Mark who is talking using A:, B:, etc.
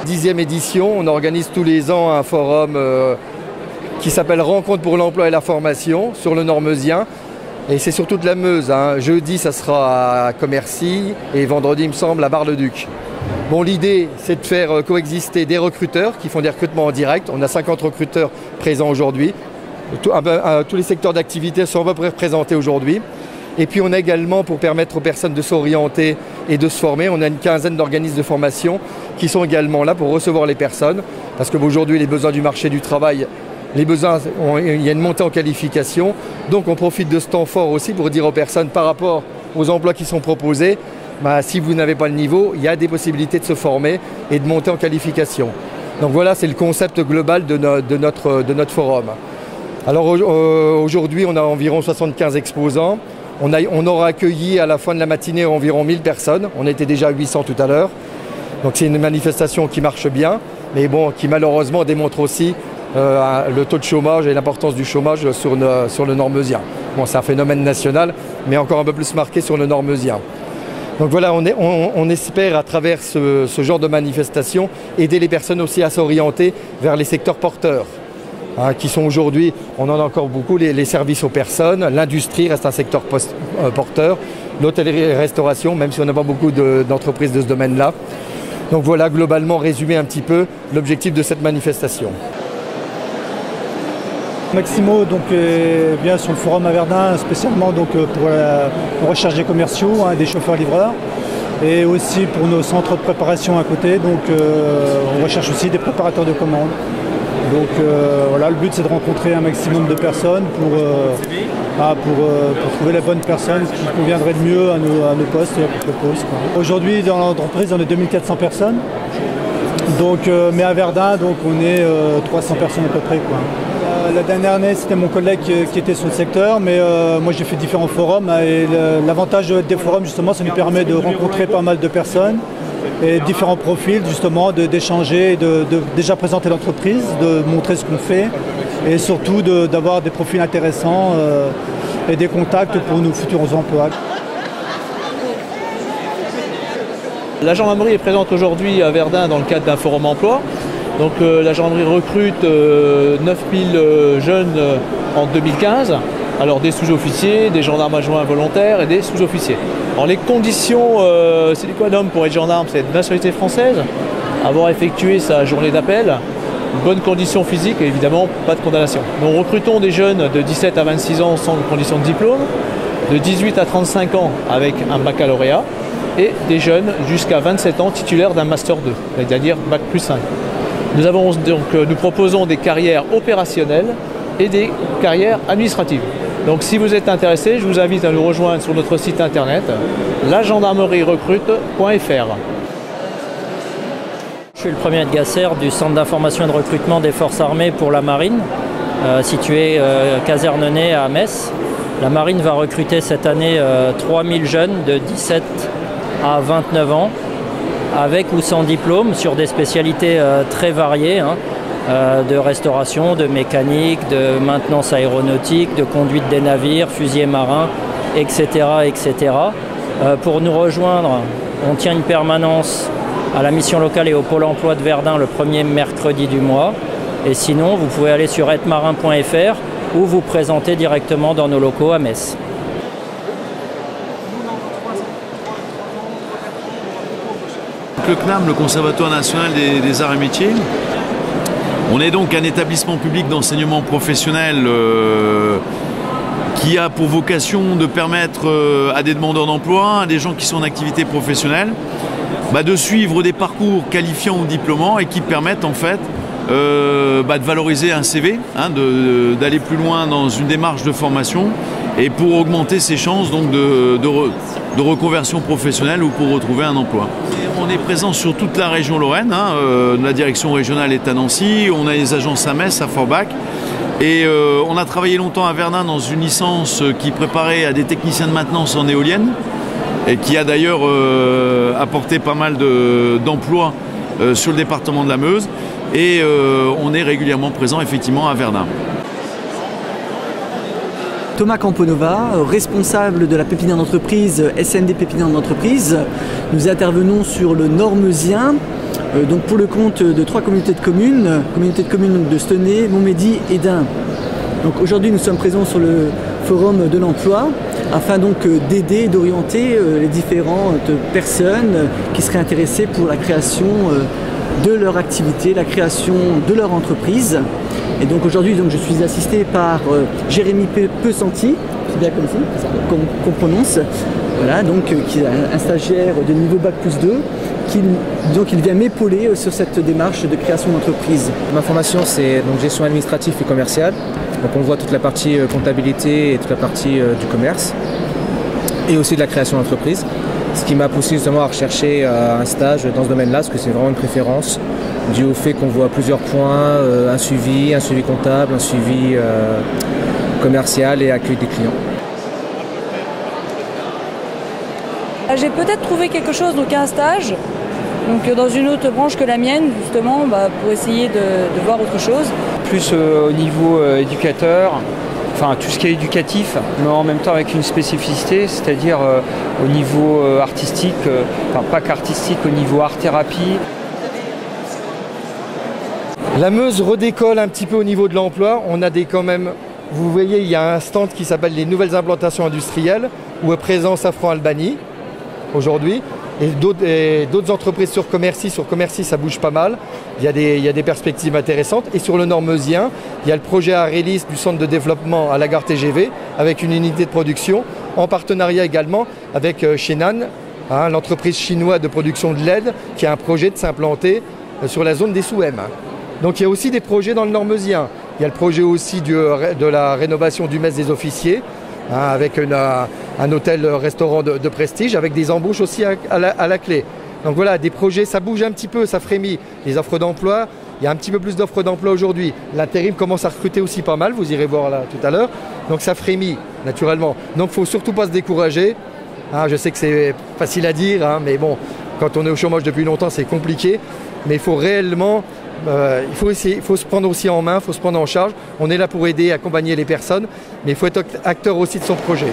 A: 10e édition. On organise tous les ans un forum qui s'appelle Rencontre pour l'emploi et la formation sur le Nord-Meusien. Et c'est sur toute la Meuse. Jeudi, ça sera à Commercy et vendredi, il me semble, à Bar-le-Duc. Bon, l'idée, c'est de faire coexister des recruteurs qui font des recrutements en direct. On a 50 recruteurs présents aujourd'hui. Tous les secteurs d'activité sont à peu près représentés aujourd'hui. Et puis on a également, pour permettre aux personnes de s'orienter et de se former, on a une quinzaine d'organismes de formation qui sont également là pour recevoir les personnes. Parce qu'aujourd'hui, les besoins du marché du travail, il y a une montée en qualification. Donc on profite de ce temps fort aussi pour dire aux personnes par rapport aux emplois qui sont proposés, si vous n'avez pas le niveau, il y a des possibilités de se former et de monter en qualification. Donc voilà, c'est le concept global de notre forum. Alors aujourd'hui, on a environ 75 exposants. On aura accueilli à la fin de la matinée environ 1000 personnes. On était déjà à 800 tout à l'heure. Donc c'est une manifestation qui marche bien, mais bon, qui malheureusement démontre aussi le taux de chômage et l'importance du chômage sur le Nord-Meusien. Bon, c'est un phénomène national, mais encore un peu plus marqué sur le Nord-Meusien. Donc voilà, on espère à travers ce genre de manifestation aider les personnes aussi à s'orienter vers les secteurs porteurs. Qui sont aujourd'hui, on en a encore beaucoup, les services aux personnes, l'industrie reste un secteur porteur, l'hôtellerie et restauration, même si on n'a pas beaucoup d'entreprises de ce domaine-là. Donc voilà, globalement, résumer un petit peu l'objectif de cette manifestation.
B: Maximo est bien sur le forum à Verdun, spécialement pour la recherche des commerciaux, des chauffeurs-livreurs, et aussi pour nos centres de préparation à côté. Donc on recherche aussi des préparateurs de commandes. Donc voilà, le but c'est de rencontrer un maximum de personnes pour trouver la bonne personne qui conviendrait le mieux à nos postes et à notre poste. Aujourd'hui dans l'entreprise on est 2400 personnes, mais à Verdun on est 300 personnes à peu près. La dernière année c'était mon collègue qui était sur le secteur, mais moi j'ai fait différents forums et l'avantage des forums justement ça nous permet de rencontrer pas mal de personnes et différents profils justement, d'échanger, de déjà présenter l'entreprise, de montrer ce qu'on fait et surtout d'avoir des profils intéressants et des contacts pour nos futurs emplois.
C: La gendarmerie est présente aujourd'hui à Verdun dans le cadre d'un forum emploi. Donc la gendarmerie recrute 9000 jeunes en 2015. Alors des sous-officiers, des gendarmes adjoints volontaires et des sous-officiers. Alors les conditions sine qua non pour être gendarme, c'est de nationalité française, avoir effectué sa journée d'appel, bonne condition physique et évidemment pas de condamnation. Nous recrutons des jeunes de 17 à 26 ans sans condition de diplôme, de 18 à 35 ans avec un baccalauréat et des jeunes jusqu'à 27 ans titulaires d'un Master 2, c'est-à-dire Bac plus 5. Nous proposons des carrières opérationnelles et des carrières administratives. Donc si vous êtes intéressé, je vous invite à nous rejoindre sur notre site internet lagendarmerierecrute.fr.
D: Je suis le premier aide Gasser du centre d'information et de recrutement des forces armées pour la marine, situé Casernenez à Metz. La marine va recruter cette année 3000 jeunes de 17 à 29 ans, avec ou sans diplôme, sur des spécialités très variées. De restauration, de mécanique, de maintenance aéronautique, de conduite des navires, fusiliers marins, etc. etc. Pour nous rejoindre, on tient une permanence à la mission locale et au pôle emploi de Verdun le premier mercredi du mois. Et sinon, vous pouvez aller sur etmarin.fr ou vous présenter directement dans nos locaux à Metz.
E: Le CNAM, le Conservatoire national des arts et métiers. On est donc un établissement public d'enseignement professionnel qui a pour vocation de permettre à des demandeurs d'emploi, à des gens qui sont en activité professionnelle, de suivre des parcours qualifiants ou diplômants et qui permettent en fait de valoriser un CV, d'aller plus loin dans une démarche de formation et pour augmenter ses chances donc de reconversion professionnelle ou pour retrouver un emploi. On est présent sur toute la région Lorraine, la direction régionale est à Nancy, on a les agences à Metz, à Forbach, et on a travaillé longtemps à Verdun dans une licence qui préparait à des techniciens de maintenance en éolienne, et qui a d'ailleurs apporté pas mal d'emplois sur le département de la Meuse, et on est régulièrement présent effectivement à Verdun.
F: Thomas Camponova, responsable de la pépinière d'entreprise SND Pépinière d'entreprise. Nous intervenons sur le Nord-Meusien donc pour le compte de 3 communautés de communes donc de Stenay, Montmédy et d'Ain. Donc aujourd'hui nous sommes présents sur le forum de l'emploi afin donc d'aider et d'orienter les différentes personnes qui seraient intéressées pour la création de leur activité, la création de leur entreprise. Et donc aujourd'hui je suis assisté par Jérémy Pessanti, c'est bien comme ça qu'on prononce, voilà, donc qui est un stagiaire de niveau Bac+2, il vient m'épauler sur cette démarche de création d'entreprise.
G: Ma formation c'est donc gestion administrative et commerciale, donc on voit toute la partie comptabilité et toute la partie du commerce et aussi de la création d'entreprise. Ce qui m'a poussé justement à rechercher un stage dans ce domaine-là, parce que c'est vraiment une préférence, dû au fait qu'on voit plusieurs points, un suivi comptable, un suivi commercial et accueil des clients.
H: J'ai peut-être trouvé quelque chose, donc un stage, donc dans une autre branche que la mienne, justement, pour essayer de voir autre chose.
I: Plus au niveau éducateur, enfin tout ce qui est éducatif, mais en même temps avec une spécificité, c'est-à-dire au niveau artistique, enfin pas qu'artistique, au niveau art-thérapie.
A: La Meuse redécolle un petit peu au niveau de l'emploi. On a quand même, vous voyez, il y a un stand qui s'appelle les nouvelles implantations industrielles, où est présent Safran Albany aujourd'hui. Et d'autres entreprises sur Commercy. Sur Commercy, ça bouge pas mal. Il y a des perspectives intéressantes. Et sur le Nord-Meusien, il y a le projet Arélis du centre de développement à la gare TGV, avec une unité de production, en partenariat également avec Shenan, l'entreprise chinoise de production de LED, qui a un projet de s'implanter sur la zone des Souhem. Donc il y a aussi des projets dans le Nord-Meusien. Il y a le projet aussi de la rénovation du mess des officiers, avec un hôtel-restaurant de prestige, avec des embauches aussi à la clé. Donc voilà, des projets, ça bouge un petit peu, ça frémit. Les offres d'emploi, il y a un petit peu plus d'offres d'emploi aujourd'hui. L'intérim commence à recruter aussi pas mal, vous irez voir là tout à l'heure. Donc ça frémit, naturellement. Donc il ne faut surtout pas se décourager. Je sais que c'est facile à dire, mais bon, quand on est au chômage depuis longtemps, c'est compliqué. Mais il faut réellement... il faut se prendre aussi en main, il faut se prendre en charge. On est là pour aider, accompagner les personnes, mais il faut être acteur aussi de son projet.